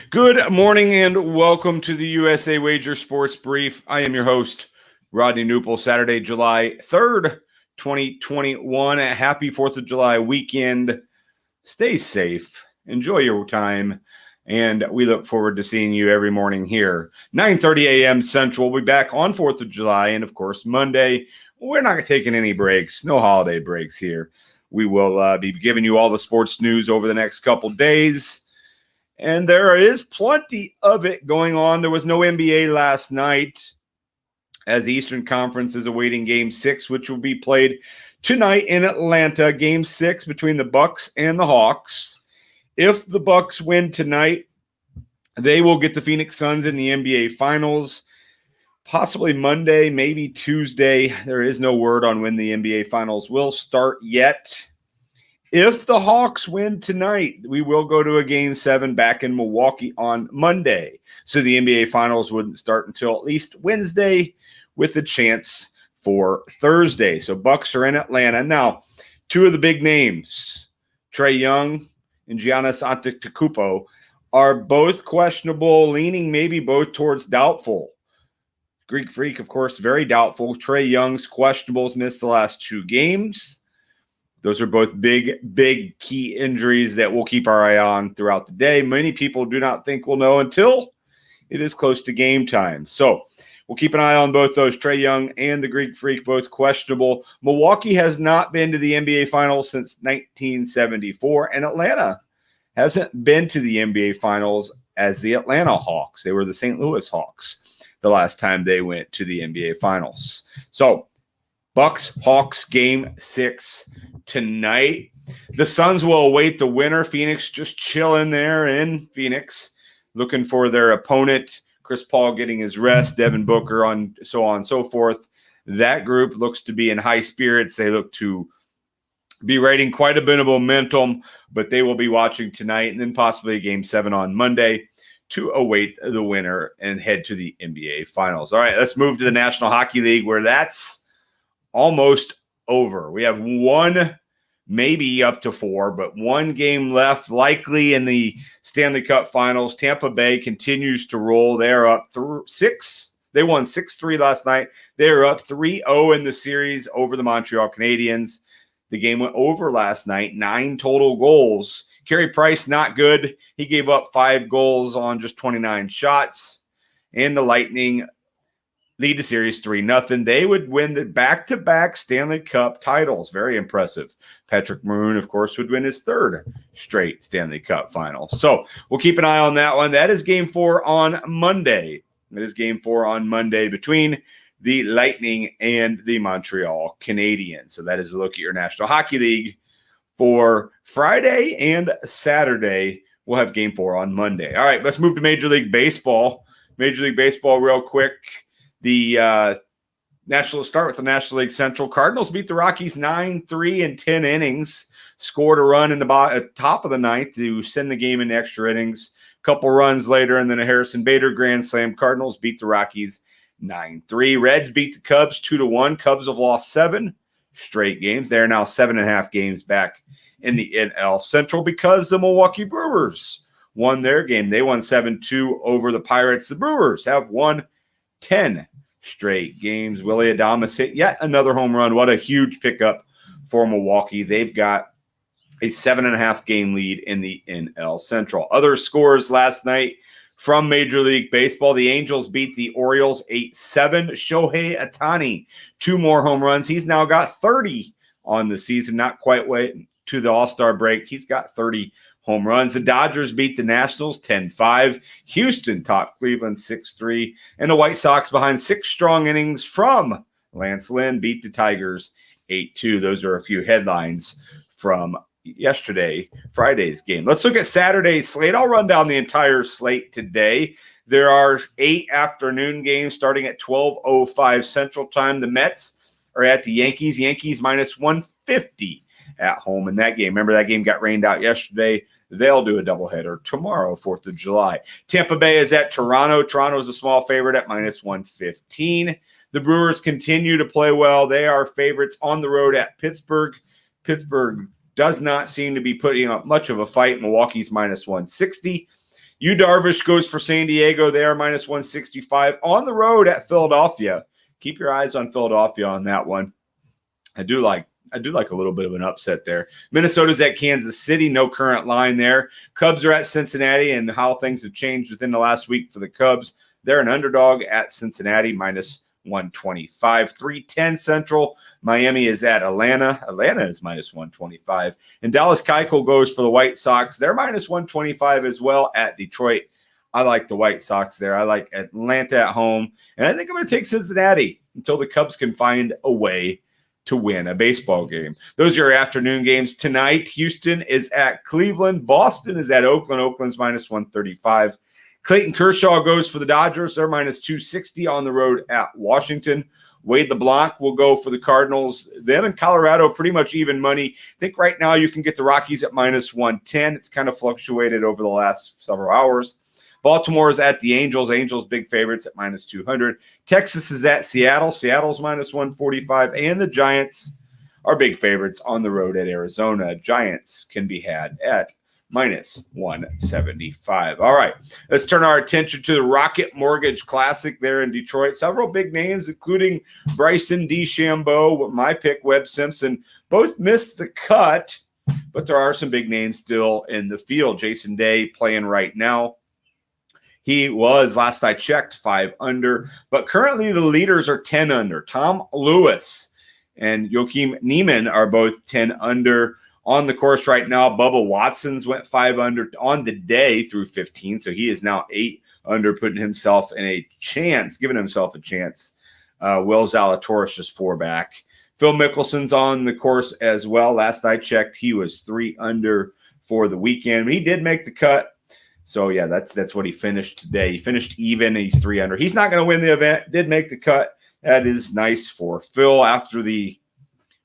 Good morning and welcome to the USA Wager Sports Brief. I am your host, Rodney Knuppel. Saturday, July 3rd, 2021. Happy 4th of July weekend. Stay safe. Enjoy your time. And we look forward to seeing you every morning here. 9:30 a.m. Central. We'll be back on 4th of July. And, of course, Monday. We're not taking any breaks. No holiday breaks here. We will be giving you all the sports news over the next couple days. And there is plenty of it going on. There was no NBA last night as the Eastern Conference is awaiting Game 6, which will be played tonight in Atlanta. Game 6 between the Bucks and the Hawks. If the Bucks win tonight, they will get the Phoenix Suns in the NBA Finals. Possibly Monday, maybe Tuesday. There is no word on when the NBA Finals will start yet. If the Hawks win tonight, we will go to a Game 7 back in Milwaukee on Monday. So the NBA Finals wouldn't start until at least Wednesday with a chance for Thursday. So Bucks are in Atlanta. Now, two of the big names, Trae Young and Giannis Antetokounmpo, are both questionable, leaning maybe both towards doubtful. Greek Freak, of course, very doubtful. Trae Young's questionables missed the last two games. Those are both big key injuries that we'll keep our eye on throughout the day. Many people do not think we'll know until it is close to game time. So we'll keep an eye on both those. Trae Young and the Greek Freak, both questionable. Milwaukee has not been to the NBA Finals since 1974, and Atlanta hasn't been to the NBA Finals as the Atlanta Hawks. They were the St. Louis Hawks the last time they went to the NBA Finals. So Bucks, Hawks, Game 6 tonight. The Suns will await the winner. Phoenix just chilling there in Phoenix, looking for their opponent. Chris Paul getting his rest, Devin Booker, on so on and so forth. That group looks to be in high spirits. They look to be riding quite a bit of momentum, but they will be watching tonight and then possibly a Game 7 on Monday to await the winner and head to the NBA Finals. All right, let's move to the National Hockey League, where that's almost over. We have one, maybe up to four, but one game left, likely in the Stanley Cup Finals. Tampa Bay continues to roll. They're up 6. They won 6-3 last night. They're up 3-0 in the series over the Montreal Canadiens. The game went over last night, 9 total goals. Carey Price, not good. He gave up 5 goals on just 29 shots. And the Lightning lead the series 3-0. They would win the back-to-back Stanley Cup titles. Very impressive. Patrick Maroon, of course, would win his 3rd straight Stanley Cup final. So we'll keep an eye on that one. That is Game 4 on Monday. That is Game 4 on Monday between the Lightning and the Montreal Canadiens. So that is a look at your National Hockey League for Friday and Saturday. We'll have Game 4 on Monday. All right, let's move to Major League Baseball. Major League Baseball real quick. The start with the National League Central. Cardinals beat the Rockies 9-3 in 10 innings. Scored a run in the top of the ninth to send the game into extra innings. A couple runs later, and then a Harrison Bader grand slam. Cardinals beat the Rockies 9-3. Reds beat the Cubs 2-1. Cubs have lost 7 straight games. They are now 7.5 games back in the NL Central because the Milwaukee Brewers won their game. They won 7-2 over the Pirates. The Brewers have won 10 straight games. Willy Adames hit yet another home run. What a huge pickup for Milwaukee. They've got a 7.5 game lead in the NL Central. Other scores last night from Major League Baseball. The Angels beat the Orioles 8-7. Shohei Ohtani, 2 more home runs. He's now got 30 on the season. Not quite waiting to the All-Star break. He's got 30 home runs. The Dodgers beat the Nationals 10-5. Houston topped Cleveland 6-3. And the White Sox, behind 6 strong innings from Lance Lynn, beat the Tigers 8-2. Those are a few headlines from Friday's game. Let's look at Saturday's slate. I'll run down the entire slate today. There are 8 afternoon games starting at 12:05 Central Time. The Mets are at the Yankees. Yankees minus 150 at home in that game. Remember, that game got rained out yesterday. They'll do a doubleheader tomorrow, 4th of July. Tampa Bay is at Toronto. Toronto is a small favorite at minus 115. The Brewers continue to play well. They are favorites on the road at Pittsburgh. Pittsburgh does not seem to be putting up much of a fight. Milwaukee's minus 160. Yu Darvish goes for San Diego. They are minus 165 on the road at Philadelphia. Keep your eyes on Philadelphia on that one. I do like a little bit of an upset there. Minnesota's at Kansas City. No current line there. Cubs are at Cincinnati, and how things have changed within the last week for the Cubs. They're an underdog at Cincinnati, minus 125. 310 Central. Miami is at Atlanta. Atlanta is minus 125. And Dallas Keuchel goes for the White Sox. They're minus 125 as well at Detroit. I like the White Sox there. I like Atlanta at home. And I think I'm going to take Cincinnati until the Cubs can find a way to win a baseball game. Those are your afternoon games tonight. Houston is at Cleveland. Boston is at Oakland. Oakland's minus 135. Clayton Kershaw goes for the Dodgers. They're minus 260 on the road at Washington. Wade LeBlanc will go for the Cardinals. Them in Colorado, pretty much even money. I think right now you can get the Rockies at minus 110. It's kind of fluctuated over the last several hours. Baltimore is at the Angels. Angels big favorites at minus 200. Texas is at Seattle. Seattle's minus 145. And the Giants are big favorites on the road at Arizona. Giants can be had at minus 175. All right, let's turn our attention to the Rocket Mortgage Classic there in Detroit. Several big names, including Bryson DeChambeau, my pick, Webb Simpson, both missed the cut, but there are some big names still in the field. Jason Day playing right now. He was, last I checked, 5 under, but currently the leaders are 10 under. Tom Lewis and Joakim Niemann are both 10 under on the course right now. Bubba Watson's went 5 under on the day through 15, so he is now 8 under, putting himself in a chance, giving himself a chance. Will Zalatoris just 4 back. Phil Mickelson's on the course as well. Last I checked, he was 3 under for the weekend. He did make the cut. So, yeah, that's what he finished today. He finished even. He's 3 under. He's not going to win the event. Did make the cut. That is nice for Phil after the,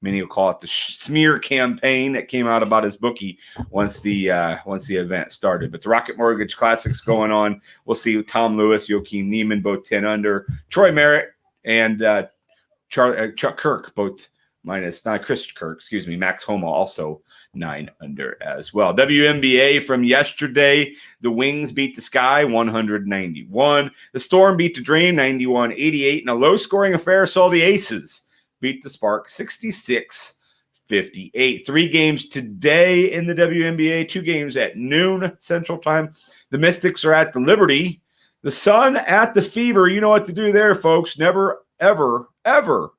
many will call it the smear campaign that came out about his bookie once the event started. But the Rocket Mortgage Classic's going on. We'll see Tom Lewis, Joakim Niemann, both 10 under. Troy Merritt and Chuck Kirk, both minus, not Chris Kirk, excuse me, Max Homa also 9 under as well. WNBA from yesterday, the Wings beat the Sky 191. The Storm beat the Dream 91-88. And a low-scoring affair saw the Aces beat the Spark 66-58. 3 games today in the WNBA, 2 games at noon Central Time. The Mystics are at the Liberty. The Sun at the Fever. You know what to do there, folks. Never, ever, ever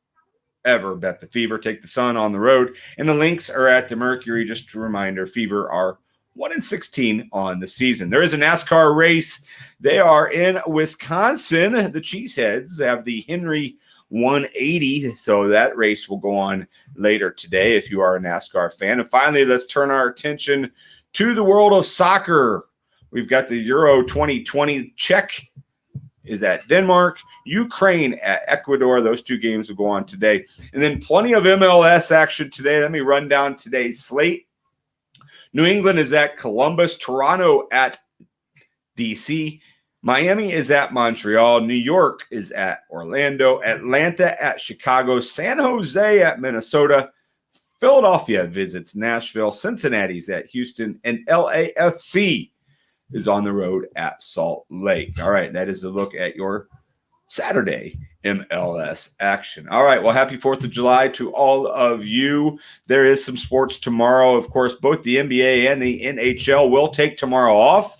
bet the Fever. Take the Sun on the road. And the Lynx are at the Mercury. Just a reminder, Fever are 1-16 on the season. There is a NASCAR race. They are in Wisconsin. The Cheeseheads have the Henry 180. So that race will go on later today if you are a NASCAR fan. And finally, let's turn our attention to the world of soccer. We've got the Euro 2020. Czech is at Denmark. Ukraine at Ecuador. Those 2 games will go on today. And then plenty of MLS action today. Let me run down today's slate. New England is at Columbus. Toronto at DC. Miami is at Montreal. New York is at Orlando. Atlanta at Chicago. San Jose at Minnesota. Philadelphia visits Nashville. Cincinnati's at Houston. And LAFC is on the road at Salt Lake. All right, that is a look at your Saturday MLS action. All right, well, happy 4th of July to all of you. There is some sports tomorrow. Of course, both the NBA and the NHL will take tomorrow off.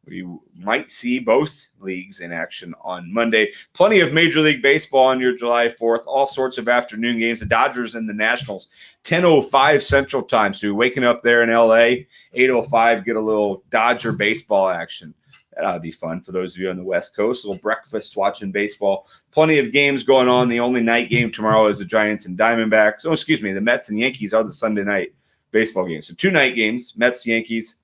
We might see both leagues in action on Monday. Plenty of Major League Baseball on your July 4th. All sorts of afternoon games. The Dodgers and the Nationals, 10:05 Central Time. So you're waking up there in L.A., 8:05, get a little Dodger baseball action. That ought to be fun for those of you on the West Coast. A little breakfast watching baseball. Plenty of games going on. The only night game tomorrow is the Giants and Diamondbacks. Oh, excuse me, the Mets and Yankees are the Sunday night baseball games. So 2 night games, Mets, Yankees,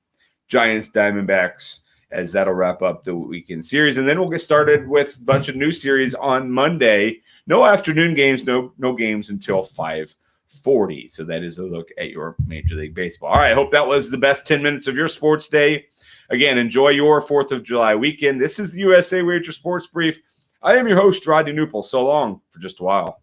Giants, Diamondbacks, as that'll wrap up the weekend series. And then we'll get started with a bunch of new series on Monday. No afternoon games, no games until 5:40. So that is a look at your Major League Baseball. All right, I hope that was the best 10 minutes of your sports day. Again, enjoy your 4th of July weekend. This is the USA Wager Sports Brief. I am your host, Rodney Knuppel. So long for just a while.